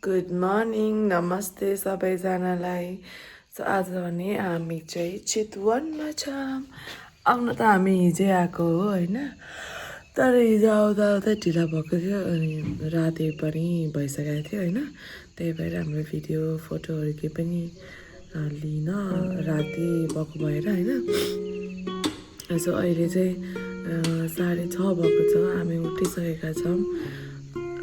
Good morning नमस्ते सबैजनालाई so आज भने हामी चाहिँ चितवनमा छौँ आउन त हामी हिजै आएको हो होइन तर हिजो आउँदा आउँदै ढिला भएको थियो अनि राति पनि भइसकेको थियो होइन त्यही भएर हाम्रो भिडियो फोटोहरू केही पनि लिन राति भएको भएर होइन सो अहिले चाहिँ 6:30 भएको छ हामी उठिसकेका छौँ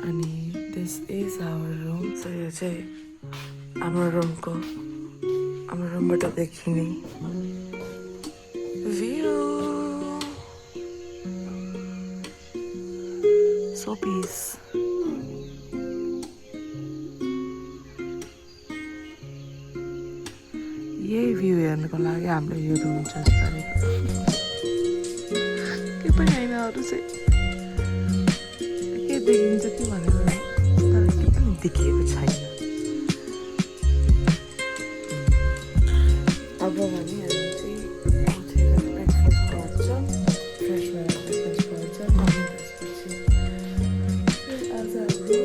अनि this is our room so यो चाहिँ हाम्रो रुमबाट देखिने भ्यू सो पिस यही भ्यू हेर्नुको लागि हामीले यो रुम चुज गरेको के पनि होइन अरू चाहिँ के देखिन्छ कि भनेर तर के पनि देखिएको छैन अब भने हामी चाहिँ उठेर ब्रेकफास्ट गर्छौँ फ्रेस भएर ब्रेकफास्ट गर्छौँ अनि त्यसपछि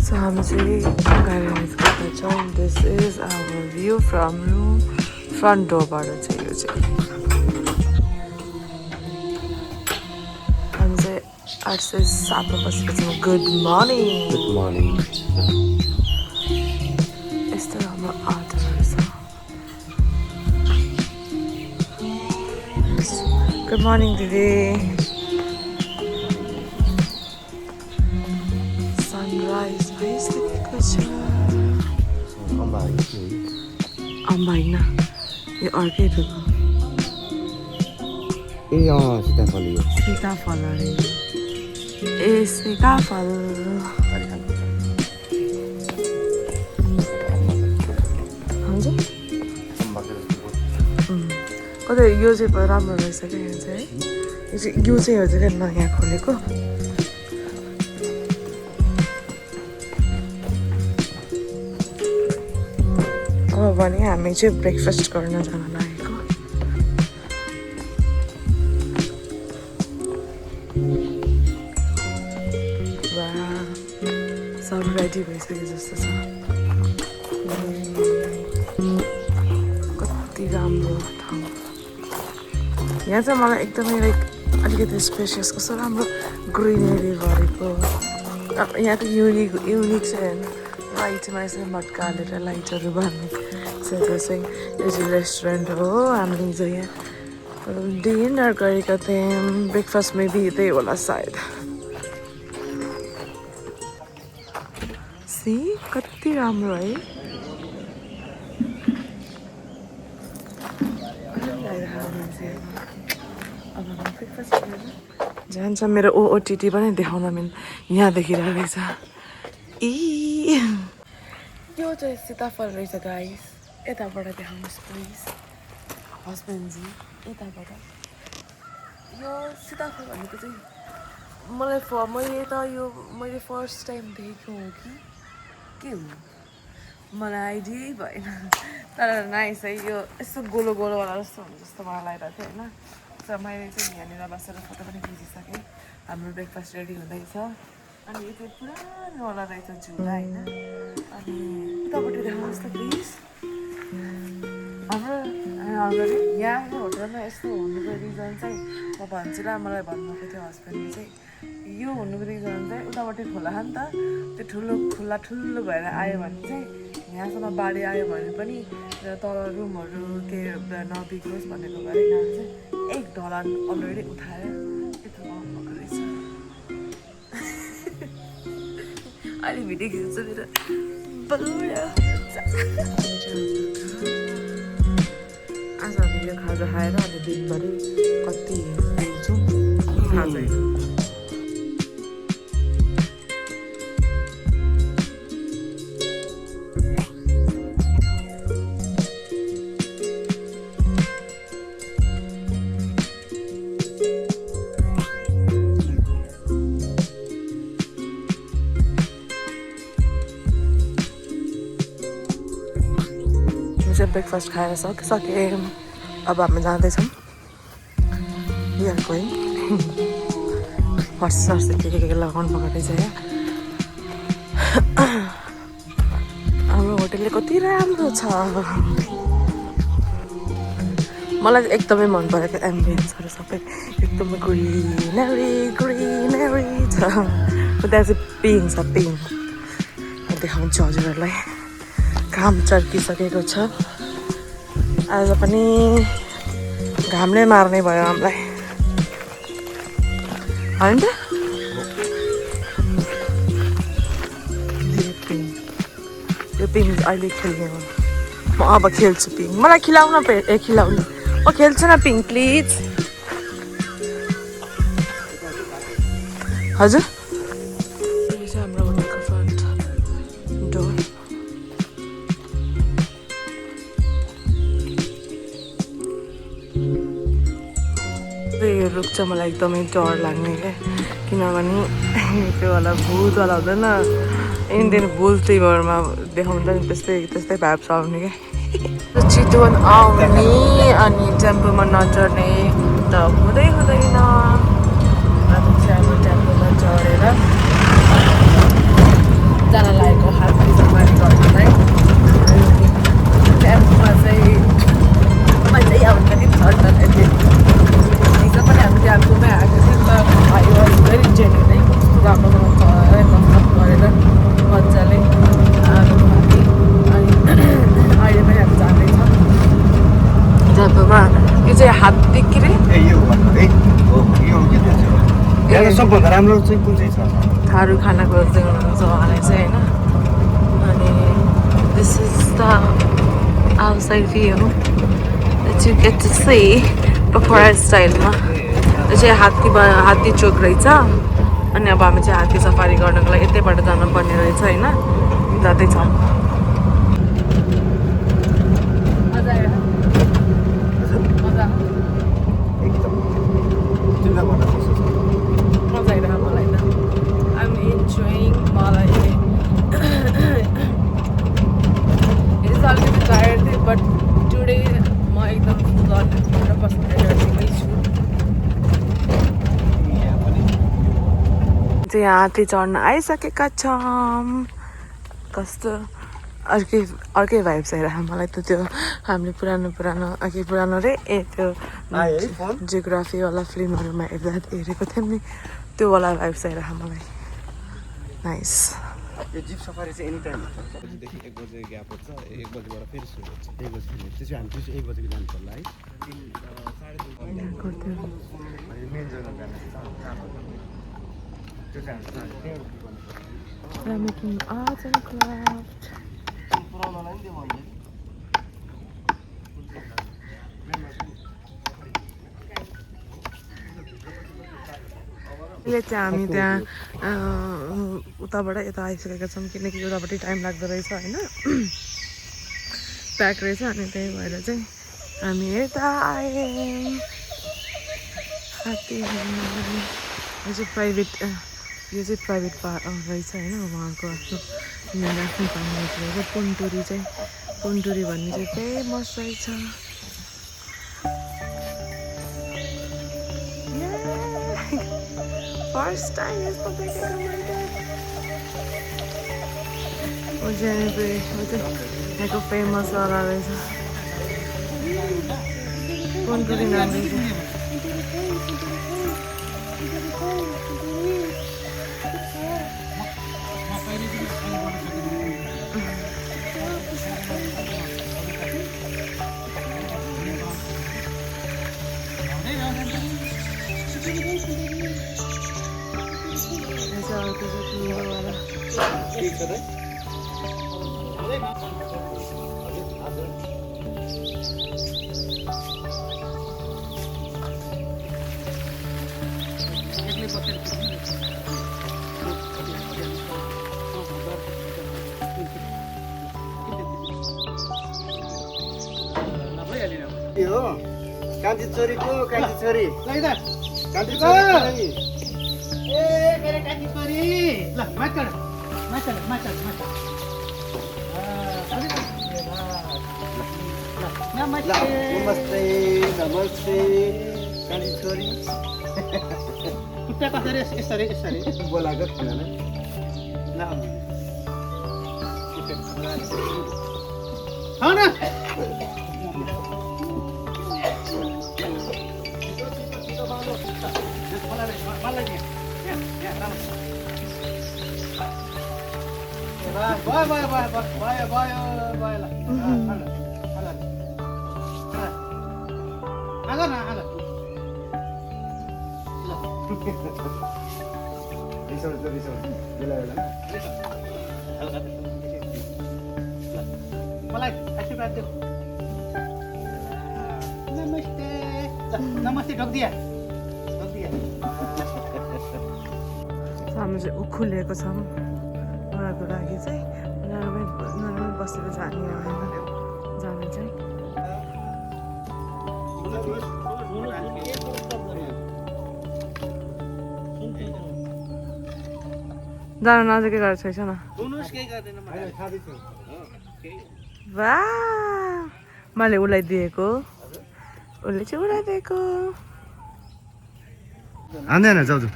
सो हामी चाहिँ गाडी निस्केका this is our view from room front डोरबाट चाहिँ यो चाहिँ हामी चाहिँ 8:07 बसेको छौँ गुड मर्निङ यस्तो राम्रो आर्टहरू छ गुड मर्निङ दिदी सनराइज भइसकेको छ अम्बा होइन यो अर्कै रुख सीताफल अरे ए सीताफल हुन्छ कतै यो चाहिँ राम्रो रहेछ क्या यो चाहिँ यो चाहिँ हजुर नयाँ खोलेको अब भने हामी चाहिँ ब्रेकफास्ट गर्न जान लागेको सब रेडी भइसक्यो जस्तो छ कति राम्रो ठाउँ यहाँ चाहिँ मलाई एकदमै लाइक अलिकति स्पेसियस कस्तो राम्रो ग्रिनेरी भरेको यहाँ त युनिक चाहिँ होइन लाइटमा यसरी मट्का हालेर लाइटहरू बाल्ने त्यो चाहिँ यो चाहिँ रेस्टुरेन्ट हो हामीले हिजो यहाँ डिनर गरेका थियौँ ब्रेकफास्टमै त्यही होला सायद सी कति राम्रो है जान्छ मेरो ओटिटी पनि देखाउन यहाँ देखिरहेको छ इ यो चाहिँ सीताफल रहेछ गाइस यताबाट देखाउनुहोस् प्लिज हस्बेन्डजी यताबाट यो सीताफल भनेको चाहिँ मैले फर्स्ट टाइम देखेको हो कि के हो मलाई आइडियै भएन तर नाइस है यो यस्तो गोलो गोलोवाला जस्तो हुन्छ जस्तो मलाई लागिरहेको थियो होइन सो मैले चाहिँ यहाँनिर बसेर फोटो पनि खिचिसकेँ हाम्रो ब्रेकफास्ट रेडी हुँदैछ अनि यो चाहिँ पुरानोवाला रहेछ झुला होइन अनि उतापट्टि देखाउनुहोस् त प्लिज हाम्रो अगाडि यहाँ होटलमा यस्तो हुनुको रिजन चाहिँ म भन्छु ल मलाई भन्नुभएको थियो हस्बेन्डले चाहिँ यो हुनुको रिजन चाहिँ उतापट्टि खोला नि त त्यो ठुलो भएर आयो भने चाहिँ यहाँसम्म बाढी आयो भने पनि तल रुमहरू के नबिग्रोस् भनेको भएर यिनीहरू चाहिँ एक ढलान अलरेडी उठाएर यत्रो गर्नुभएको रहेछ अहिले भिडियो खिच्छु मेरो आज हामीले खाजा खाएर अनि दिनभरि कति हिँड्छौँ थाहा छैन ब्रेकफास्ट खाएर सके अब हामी जाँदैछौँ बिहानको है फर्स्ट के लगाउनु पर्ने चाहिँ अहिले कति राम्रो छ मलाई एकदमै मन परेको एम्बियन्सहरू सबै एकदमै ग्रिनरी छ त्यहाँ चाहिँ पिङ छ पिङ देखाउँछु हजुरहरूलाई घाम चर्किसकेको छ आज पनि घामले मार्ने भयो हामीलाई होइन त यो पिङ अहिले खेल्ने हो म अब खेल्छु पिङ मलाई खिलाउन खिलाउनु खेल्छु न पिङ प्लिज हजुर यो चाहिँ हाम्रो होटलको फ्रन्ट डोर यो रुख चाहिँ मलाई एकदमै डर लाग्ने क्या किनभने त्यो होला भूतवाला हुँदैन इन्डियन भुल त्रिभरमा देखाउँदा नि त्यस्तै भाइब्स आउने क्या चितवन आउने अनि टेम्पोमा नचढ्ने त हुँदैन अब चाहिँ अब टेम्पोमा चढेर जान लागेको हात्ती सफारी गर्नलाई टेम्पोमा चाहिँ अब कति चढ्न हिजो पनि हामी त्यहाँ घुमै आएको थियौँ त आई वाज भेरी जेन्युन है कस्तो राम्रोसँग चढेर कस्तो गरेर मजाले अहिले पनि हामी जाँदैछौँ टेम्पोमा यो चाहिँ हात्ती के अरे सबभन्दा राम्रो चाहिँ कुन चाहिँ छ थारू खाना खोज्दै हुनुहुन्छ उहाँलाई चाहिँ होइन अनि this is the outside view that you get to see पखोडा स्टाइलमा यो चाहिँ हात्ती चोक रहेछ अनि अब हामी चाहिँ हात्ती सफारी गर्नको लागि यतैबाट जानुपर्ने रहेछ होइन जाँदैछौँ मजा आइरहेको मलाई त आइम इन्जोइङ मलाई इट इज अलिकति टायर्ड थिएँ बट टुडे म एकदम 100% एनर्जीमै छु चाहिँ हात्ती चढ्न आइसकेका छौँ कस्तो अर्कै भाइब्स आइरहेको मलाई त त्यो हामीले पुरानो रे त्यो जियोग्राफीवाला फिल्महरूमा हेरेको थियौँ नि त्यो वाला भाइब्स आइरहेको मलाई नाइस यो जिप सफारी चाहिँ एनी टाइम देखि 1 बजे ग्याप हुन्छ 1 बजेबाट फेरि सुरु हुन्छ 1 बजे त्यसपछि हामी चाहिँ 1 बजेको जानु पर्ला है मेन जग्गा जानु त्यो चाहिँ I'm making art and craft. अहिले चाहिँ हामी त्यहाँ उताबाट यता आइसकेका छौँ किनकि उतापट्टि टाइम लाग्दो रहेछ होइन प्याक रहेछ अनि त्यही भएर चाहिँ हामी यता आयौँ हात्ती हेर्न यो चाहिँ प्राइभेट रहेछ होइन उहाँको आफ्नो रहेछ पन्टुरी भन्ने चाहिँ फेमस रहेछ फर्स्ट टाइम यस्तो देखेको मैले यहाँको फेमस वाला रहेछ पन्टुरी नाम रहेछ कान्छी छोरीको कान्छी छोरी कान्छी छोरी ए मेरो कान्छी छोरी ल माथि नमस्ते कान्छी छोरी खुट्टा कसरी यसरी बोलाएको खानालाई ल खाऊ न मलाई आशीर्वाद देऊ नमस्ते नमस्ते ढोक्दिया हामी चाहिँ उखुलेको छौँ उनीहरूको लागि चाहिँ उनीहरूमै बसेर जाने होइन जाने चाहिँ जानु नजिकै गरेर छैछ न वा मैले उसलाई दिएको उसले चाहिँ उसलाई दिएको हान्दैन जाऊ जाऊ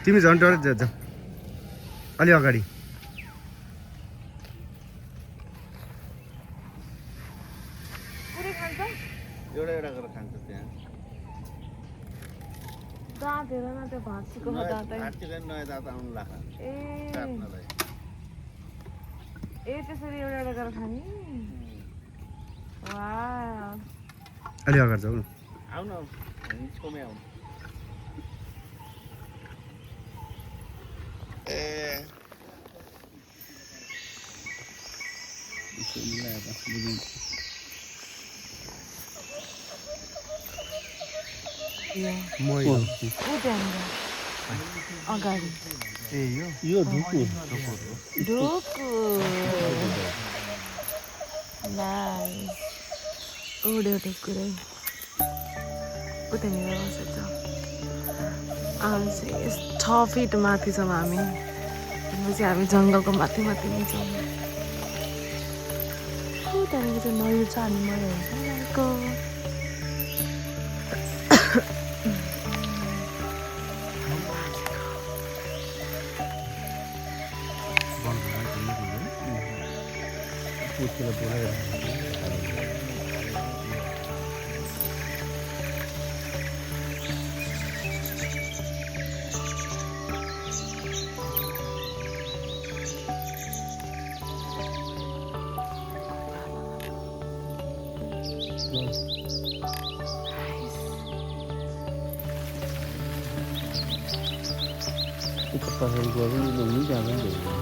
तिमी झन् डर जाऊ अलि अगाडि एउटा एउटा गरेर खान्छ त्यहाँ दाँतेर न त्यो भाँचीको दाँतै नयाँ दाँत आउनु लाग्छ ए त्यसरी एउटा एउटा गरेर खाने वा अलि अगाडि जाऊ न आउनु छेउमै आउनु अगाडि यो ढुकुर नाइस उड्यो ढुकुरै उतानिर बसेछ 6 फिट माथि छौँ हामी भनेपछि हामी जङ्गलको माथि माथि नै छौँ त्यहाँनिर चाहिँ मयूर छ हामी मयूर हुन्छ पसंद को भी लोग नहीं जाने देंगे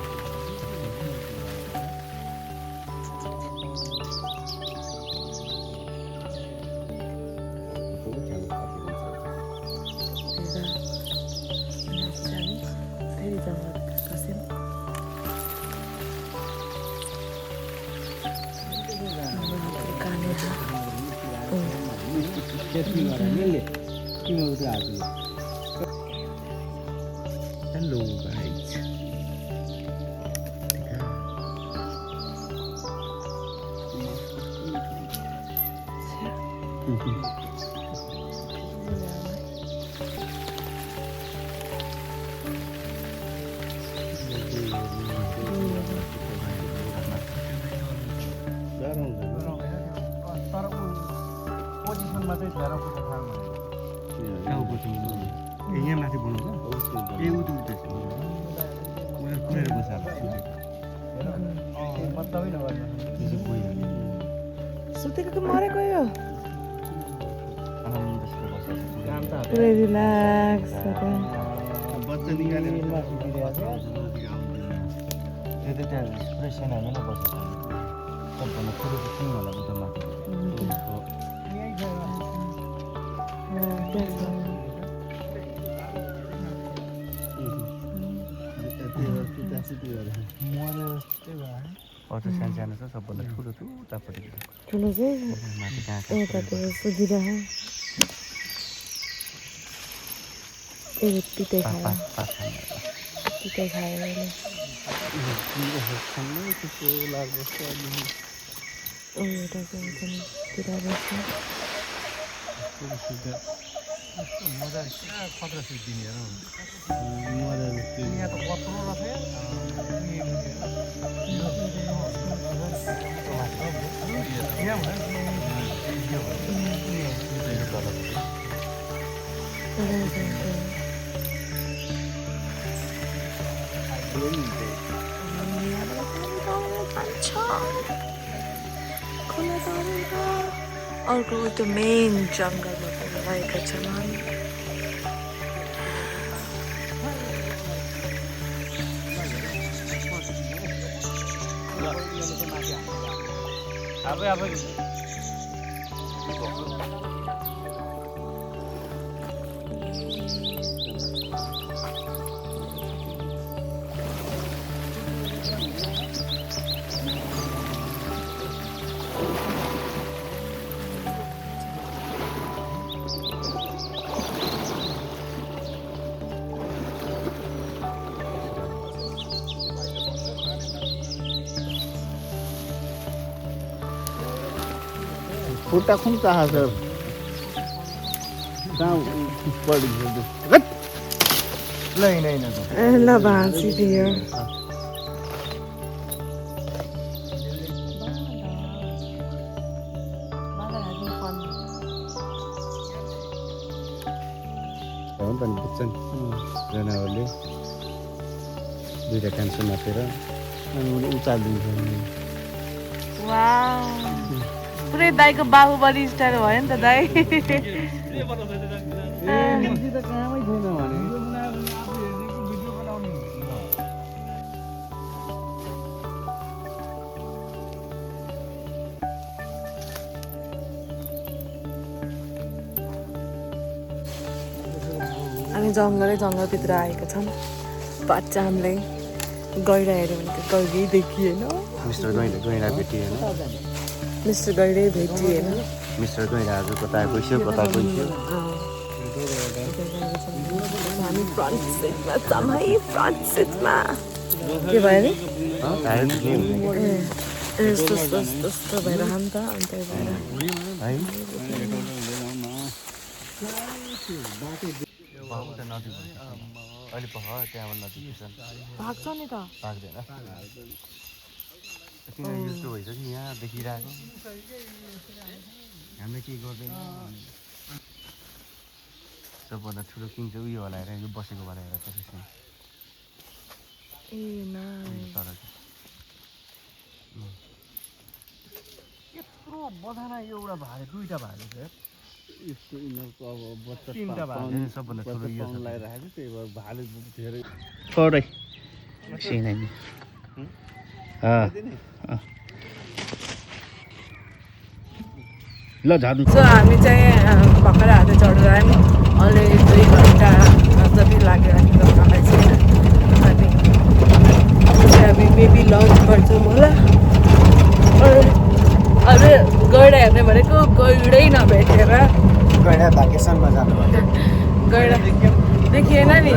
Hello guys. यहाँ माथि बनाउँछ ए उति उति कुरेर बसाल्छ मतलबै नगर्नु त्यसो गयो सुतेको त मरेको यो आरामसित बस्छ पुरै रिल्याक्स बच्चा निकालेर माथि दिइरहेको त्यो त त्यहाँ पुरै सेनामै नै बसेको छ सबभन्दा ठुलो चाहिँ किन होला त माथि अझ सानो छ सबभन्दा ठुलो छ उतापट्टि ठुलो चाहिँ माथि कहाँ यतातिर सुधिरह पितै खायो पितै खायो एउटा चाहिँ तिर बस्छ मजा खतरा सुत्दिने हेर यहाँ त कत्रो रहेछ अर्को त्यो मेन जङ्गलमा रहेका छन् हामी खुट्टा खुम्चा सर कहाँ पढी ल भाँची दियो पनि बुझ्छन् जनावरले दुईवटा कान्छो मातेर अनि उसले उचालिदिन्छ पुरै दाईको बाहुबली स्टाइल भयो नि त दाई हामी जङ्गलभित्र आएका छौँ बच्चा हामीलाई गैडा हेऱ्यो भने त गैडै देखिएन मिस्टर गैँडा भेटिएन मिस्टर गैडै भेटिएन मिस्टर गैँडा आज कता गइसक्यो कता गइसक्यो हामी फ्रन्ट सिटमा छौँ है फ्रन्ट सिटमा के भयो नि यस्तो भएर नि त अन्त भएर अहिले पख त्यहाँबाट नदी भाग्छ नि त पाक्दैन किन यस्तो भइसक्यो यहाँ देखिरहेको हामीले के गर्दैन सबभन्दा ठुलो किङ चाहिँ उयो होला हेर यो बसेको भएर हेर त्यसपछि ए नाइ तर यत्रो बधाना एउटा भाले दुईटा भाले छ यस्तो यिनीहरूको अब बच्चा तीनटा भाले सबभन्दा ठुलो यो पाउन लगाइरहेको त्यही भएर भाले धेरै छोडै सिनाइ ल झार्नु सो हामी चाहिँ भर्खर हाते चढेर आयौँ अलरेडी 2 घन्टा जति लाग्यो हामीलाई चाहिँ अनि हामी मेबी लन्च गर्छौँ होला अझै गैडा हेर्ने भनेको गैडै नभेटेर गैँडा भ्याकेसनमा जानुभयो गैडा देखिएन नि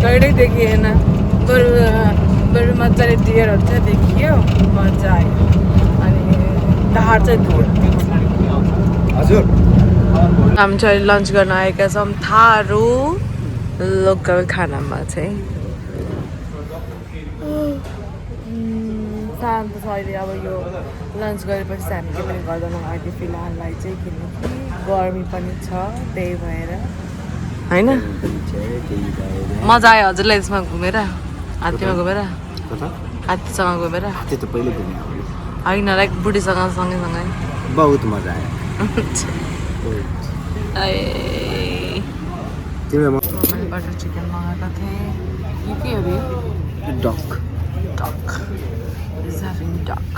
गैडै देखिएन बरु मजाले डियरहरू चाहिँ देखियो मजा आयो अनि ढाड चाहिँ दुख्यो हजुर हामी चाहिँ लन्च गर्न आएका छौँ थारू लोकल खानामा चाहिँ शान्त छ अहिले अब यो लन्च गरेपछि चाहिँ हामी के पनि गर्दैनौँ अहिले फिलहाललाई चाहिँ किनकि गर्मी पनि छ त्यही भएर होइन मजा आयो हजुरलाई यसमा घुमेर हात्तीमा घुमेर हात्तीसँग घुमेर त्यो त पहिले घुम्यो होइन लाइक बुढीसँग सँगै बहुत मजा आयो बटर चिकन मगाएको थिएँ यो के हो रे duck duck is having duck